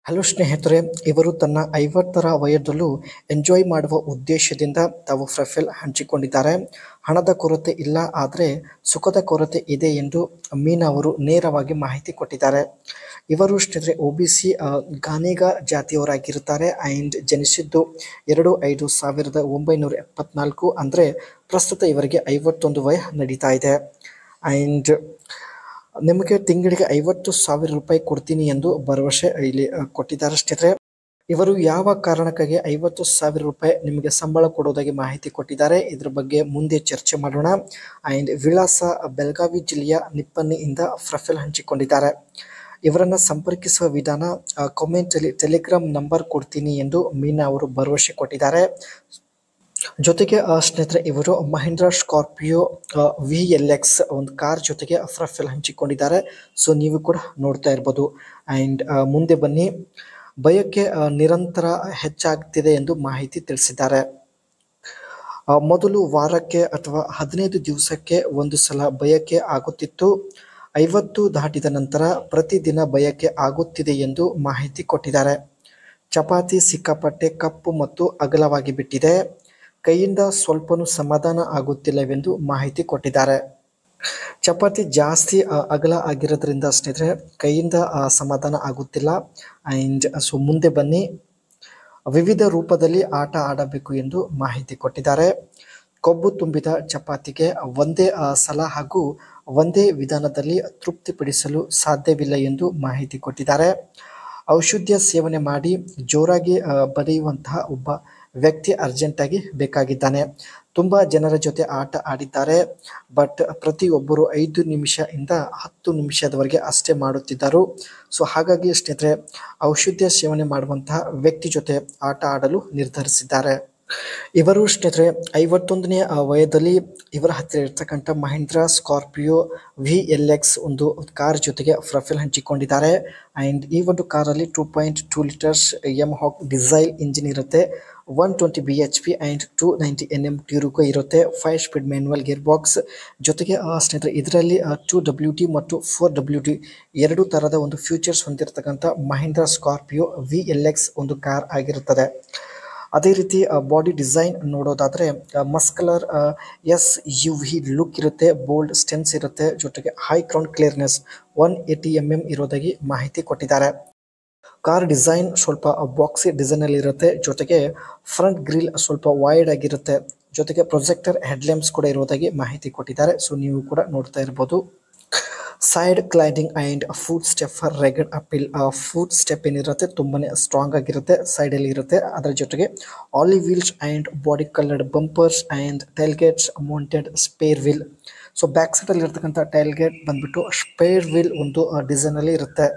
Hello ಸ್ನೇಹಿತರೆ, ಇವರು ತನ್ನ 50ರ ವಯದಲ್ಲೂ ಎಂಜಾಯ್ ಮಾಡುವ ಉದ್ದೇಶದಿಂದ ತಾವು ಪ್ರೊಫೈಲ್ ಹಂಚಿಕೊಂಡಿದ್ದಾರೆ. ಹಣದ ಕೊರತೆ ಇಲ್ಲ, ಆದರೆ ಸುಖದ ಕೊರತೆ ಇದೆ ಎಂದು ಮೀನಾ ಅವರು ನೇರವಾಗಿ ಮಾಹಿತಿ ಕೊಟ್ಟಿದ್ದಾರೆ. ಇವರು ಸ್ನೇಹಿತರೆ OBC ಗಾಣಿಗ ಜಾತಿಯವರಾಗಿರುತ್ತಾರೆ ಆ್ಯಂಡ್ ಜನಿಸಿದ್ದು 2/5/1974. ಅಂದರೆ ಪ್ರಸ್ತುತ ಇವರಿಗೆ 51 ವಯ ನಡೀತಾ ಇದೆ. ಆ್ಯಂಡ್ ನಿಮಗೆ ತಿಂಗಳಿಗೆ 50,000 ರೂಪಾಯಿ ಕೊಡ್ತೀನಿ ಎಂದು ಭರವಸೆ ಇಲ್ಲಿ ಕೊಟ್ಟಿದ್ದಾರೆ ಸ್ನೇಹಿತರೆ. ಇವರು ಯಾವ ಕಾರಣಕ್ಕಾಗಿ 50,000 ರೂಪಾಯಿ ನಿಮಗೆ ಸಂಬಳ ಕೊಡೋದಾಗಿ ಮಾಹಿತಿ ಕೊಟ್ಟಿದ್ದಾರೆ, ಇದ್ರ ಬಗ್ಗೆ ಮುಂದೆ ಚರ್ಚೆ ಮಾಡೋಣ. ಆ್ಯಂಡ್ ವಿಳಾಸ ಬೆಳಗಾವಿ ಜಿಲ್ಲೆಯ ನಿಪ್ಪಣಿಯಿಂದ ಪ್ರೊಫೈಲ್ ಹಂಚಿಕೊಂಡಿದ್ದಾರೆ. ಇವರನ್ನು ಸಂಪರ್ಕಿಸುವ ವಿಧಾನ ಕಾಮೆಂಟಲ್ಲಿ ಟೆಲಿಗ್ರಾಮ್ ನಂಬರ್ ಕೊಡ್ತೀನಿ ಎಂದು ಮೀನಾ ಅವರು ಭರವಸೆ ಕೊಟ್ಟಿದ್ದಾರೆ. ಜೊತೆಗೆ ಸ್ನೇಹಿತರೆ, ಇವರು ಮಹೀಂದ್ರಾ ಸ್ಕಾರ್ಪಿಯೋ VLX ಒಂದು ಕಾರ್ ಜೊತೆಗೆ ಪ್ರೊಫೈಲ್ ಹಂಚಿಕೊಂಡಿದ್ದಾರೆ. ಸೊ ನೀವು ಕೂಡ ನೋಡ್ತಾ ಇರ್ಬೋದು. ಆ್ಯಂಡ್ ಮುಂದೆ ಬನ್ನಿ. ಬಯಕೆ ನಿರಂತರ ಹೆಚ್ಚಾಗ್ತಿದೆ ಎಂದು ಮಾಹಿತಿ ತಿಳಿಸಿದ್ದಾರೆ. ಮೊದಲು ವಾರಕ್ಕೆ ಅಥವಾ 15 ದಿವಸಕ್ಕೆ ಒಂದು ಸಲ ಬಯಕೆ ಆಗುತ್ತಿತ್ತು. 50 ದಾಟಿದ ನಂತರ ಪ್ರತಿದಿನ ಬಯಕೆ ಆಗುತ್ತಿದೆ ಎಂದು ಮಾಹಿತಿ ಕೊಟ್ಟಿದ್ದಾರೆ. ಚಪಾತಿ ಸಿಕ್ಕಾಪಟ್ಟೆ ಕಪ್ಪು ಮತ್ತು ಅಗಲವಾಗಿ ಬಿಟ್ಟಿದೆ. ಕೈಯಿಂದ ಸ್ವಲ್ಪನೂ ಸಮಾಧಾನ ಆಗುತ್ತಿಲ್ಲವೆಂದು ಮಾಹಿತಿ ಕೊಟ್ಟಿದ್ದಾರೆ. ಚಪಾತಿ ಜಾಸ್ತಿ ಅಗಲ ಆಗಿರೋದ್ರಿಂದ ಸ್ನೇಹಿತರೆ ಕೈಯಿಂದ ಸಮಾಧಾನ ಆಗುತ್ತಿಲ್ಲ. ಆ್ಯಂಡ್ ಸೊ ಮುಂದೆ ಬನ್ನಿ. ವಿವಿಧ ರೂಪದಲ್ಲಿ ಆಟ ಆಡಬೇಕು ಎಂದು ಮಾಹಿತಿ ಕೊಟ್ಟಿದ್ದಾರೆ. ಕೊಬ್ಬು ತುಂಬಿದ ಚಪಾತಿಗೆ ಒಂದೇ ಸಲ ಹಾಗೂ ಒಂದೇ ವಿಧಾನದಲ್ಲಿ ತೃಪ್ತಿಪಡಿಸಲು ಸಾಧ್ಯವಿಲ್ಲ ಎಂದು ಮಾಹಿತಿ ಕೊಟ್ಟಿದ್ದಾರೆ. ಔಷಧ ಸೇವನೆ ಮಾಡಿ ಜೋರಾಗಿ ಬರೆಯುವಂತಹ ಒಬ್ಬ ವ್ಯಕ್ತಿ ಅರ್ಜೆಂಟಾಗಿ ಬೇಕಾಗಿದ್ದಾನೆ. ತುಂಬ ಜನರ ಜೊತೆ ಆಟ ಆಡಿದ್ದಾರೆ, ಬಟ್ ಪ್ರತಿಯೊಬ್ಬರು 5 ನಿಮಿಷದಿಂದ 10 ನಿಮಿಷದವರೆಗೆ ಅಷ್ಟೇ ಮಾಡುತ್ತಿದ್ದರು. ಸೊ ಹಾಗಾಗಿ ಸ್ನೇಹಿತರೆ ಔಷಧ ಸೇವನೆ ಮಾಡುವಂತಹ ವ್ಯಕ್ತಿ ಜೊತೆ ಆಟ ಆಡಲು ನಿರ್ಧರಿಸಿದ್ದಾರೆ. ಇವರು ಸ್ನೇಹಿತರೆ 51ನೇ ವಯದಲ್ಲಿ ಇವರ ಹತ್ತಿರ ಇರ್ತಕ್ಕಂಥ ಮಹೀಂದ್ರಾ ಸ್ಕಾರ್ಪಿಯೋ VLX ಒಂದು ಕಾರ್ ಜೊತೆಗೆ ಪ್ರೊಫೈಲ್ ಹಂಚಿಕೊಂಡಿದ್ದಾರೆ. ಆ್ಯಂಡ್ ಈ ಒಂದು ಕಾರಲ್ಲಿ 2.2 ಲೀಟರ್ಸ್ ಯಮಹಾಕ್ ಡೀಸೆಲ್ ಇಂಜಿನ್ ಇರುತ್ತೆ. 120 bhp ಆ್ಯಂಡ್ 290 Nm ಟ್ಯೂರ್ಗೂ ಇರುತ್ತೆ. 5 ಸ್ಪೀಡ್ ಮ್ಯಾನ್ಯುವಲ್ ಗೇರ್ ಬಾಕ್ಸ್ ಜೊತೆಗೆ ಸ್ನೇಹಿತರೆ ಇದರಲ್ಲಿ 2WD ಮತ್ತು 4WD ಎರಡು ಥರದ ಒಂದು ಫ್ಯೂಚರ್ಸ್ ಹೊಂದಿರತಕ್ಕಂಥ ಮಹೀಂದ್ರಾ ಸ್ಕಾರ್ಪಿಯೋ VLX ಒಂದು ಕಾರ್ ಆಗಿರುತ್ತದೆ. ಅದೇ ರೀತಿ ಬಾಡಿ ಡಿಸೈನ್ ನೋಡೋದಾದರೆ ಮಸ್ಕಲರ್ SUV ಲುಕ್ ಇರುತ್ತೆ. ಬೋಲ್ಡ್ ಸ್ಟೆನ್ಸ್ ಇರುತ್ತೆ. ಜೊತೆಗೆ ಹೈ ಗ್ರೌಂಡ್ ಕ್ಲಿಯರ್ನೆಸ್ 180 mm ಇರೋದಾಗಿ ಮಾಹಿತಿ ಕೊಟ್ಟಿದ್ದಾರೆ. ಕಾರ್ ಡಿಸೈನ್ ಸ್ವಲ್ಪ ಬಾಕ್ಸಿ ಡಿಸೈನಲ್ಲಿ ಇರುತ್ತೆ. ಜೊತೆಗೆ ಫ್ರಂಟ್ ಗ್ರಿಲ್ ಸ್ವಲ್ಪ ವೈಡ್ ಆಗಿರುತ್ತೆ. ಜೊತೆಗೆ ಪ್ರೊಜೆಕ್ಟರ್ ಹೆಡ್ಲ್ಯಾಂಪ್ಸ್ ಕೂಡ ಇರೋದಾಗಿ ಮಾಹಿತಿ ಕೊಟ್ಟಿದ್ದಾರೆ. ಸೊ ನೀವು ಕೂಡ ನೋಡ್ತಾ ಇರ್ಬೋದು. Side cladding and foot step for rugged appeal. Foot step ಏನಿರುತ್ತೆ ತುಂಬಾ ಸ್ಟ್ರಾಂಗ್ ಆಗಿರುತ್ತೆ, ಸೈಡಲ್ಲಿ ಇರುತ್ತೆ. ಅದರ ಜೊತೆಗೆ alloy wheels and body coloured bumpers and tailgates mounted spare wheel. So back ಸೈಡಲ್ಲಿ ಇರ್ತಕ್ಕಂಥ ಟೈಲ್ಗೇಟ್ ಬಂದ್ಬಿಟ್ಟು ಸ್ಪೇರ್ ವೀಲ್ ಒಂದು ಡಿಸೈನಲ್ಲಿ ಇರುತ್ತೆ.